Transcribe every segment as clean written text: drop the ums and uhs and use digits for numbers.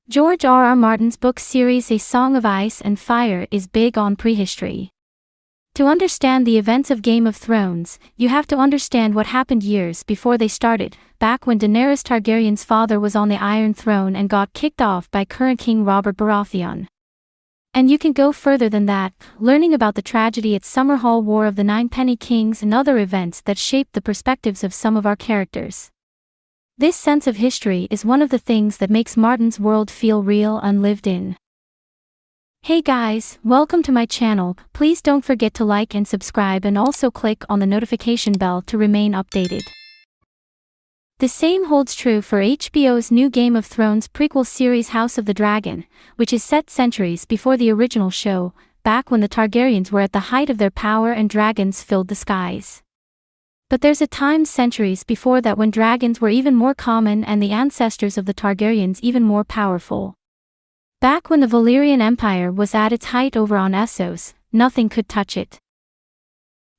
George R.R. Martin's book series A Song of Ice and Fire is big on prehistory. To understand the events of Game of Thrones, you have to understand what happened years before they started, back when Daenerys Targaryen's father was on the Iron Throne and got kicked off by current King Robert Baratheon. And you can go further than that, learning about the tragedy at Summerhall War of the Ninepenny Kings and other events that shaped the perspectives of some of our characters. This sense of history is one of the things that makes Martin's world feel real and lived in. Hey guys, welcome to my channel. Please don't forget to like and subscribe and also click on the notification bell to remain updated. The same holds true for HBO's new Game of Thrones prequel series House of the Dragon, which is set centuries before the original show, back when the Targaryens were at the height of their power and dragons filled the skies. But there's a time centuries before that when dragons were even more common and the ancestors of the Targaryens even more powerful. Back when the Valyrian Empire was at its height over on Essos, nothing could touch it.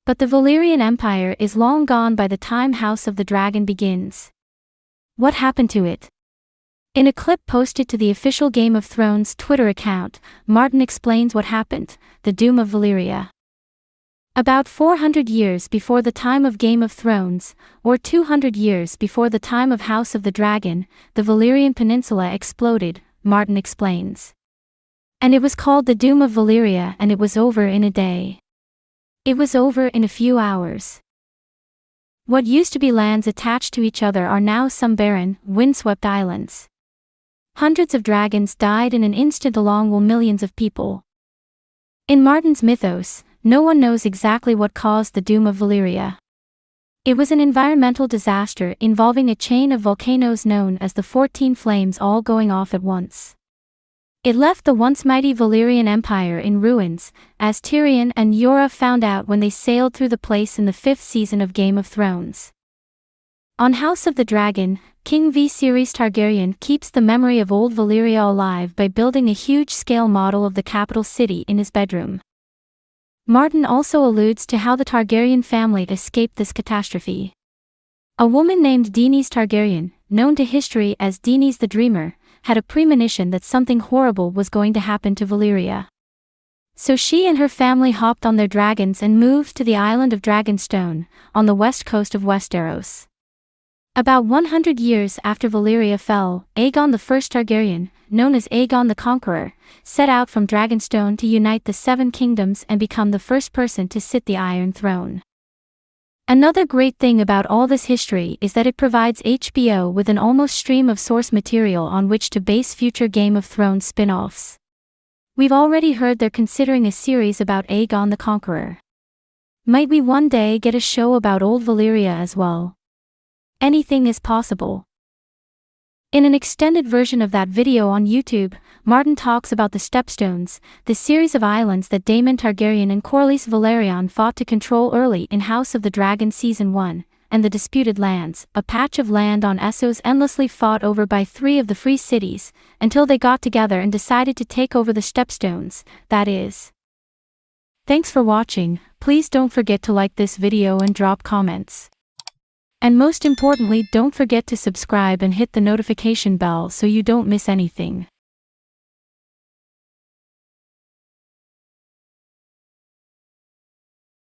But the Valyrian Empire is long gone by the time House of the Dragon begins. What happened to it? In a clip posted to the official Game of Thrones Twitter account, Martin explains what happened, the doom of Valyria. About 400 years before the time of Game of Thrones, or 200 years before the time of House of the Dragon, the Valyrian Peninsula exploded, Martin explains. And it was called the Doom of Valyria, and it was over in a day. It was over in a few hours. What used to be lands attached to each other are now some barren, windswept islands. Hundreds of dragons died in an instant along with millions of people. In Martin's mythos, no one knows exactly what caused the Doom of Valyria. It was an environmental disaster involving a chain of volcanoes known as the 14 Flames all going off at once. It left the once mighty Valyrian Empire in ruins, as Tyrion and Yora found out when they sailed through the place in the 5th season of Game of Thrones. On House of the Dragon, King Viserys Targaryen keeps the memory of old Valyria alive by building a huge-scale model of the capital city in his bedroom. Martin also alludes to how the Targaryen family escaped this catastrophe. A woman named Daenerys Targaryen, known to history as Daenerys the Dreamer, had a premonition that something horrible was going to happen to Valyria. So she and her family hopped on their dragons and moved to the island of Dragonstone, on the west coast of Westeros. About 100 years after Valyria fell, Aegon I Targaryen, known as Aegon the Conqueror, set out from Dragonstone to unite the 7 kingdoms and become the first person to sit the Iron Throne. Another great thing about all this history is that it provides HBO with an almost stream of source material on which to base future Game of Thrones spin-offs. We've already heard they're considering a series about Aegon the Conqueror. Might we one day get a show about old Valyria as well? Anything is possible. In an extended version of that video on YouTube, Martin talks about the Stepstones, the series of islands that Daemon Targaryen and Corlys Velaryon fought to control early in House of the Dragon Season 1, and the Disputed Lands, a patch of land on Essos endlessly fought over by 3 of the free cities, until they got together and decided to take over the Stepstones, that is. Thanks for watching. Please don't forget to like this video and drop comments. And most importantly, don't forget to subscribe and hit the notification bell so you don't miss anything.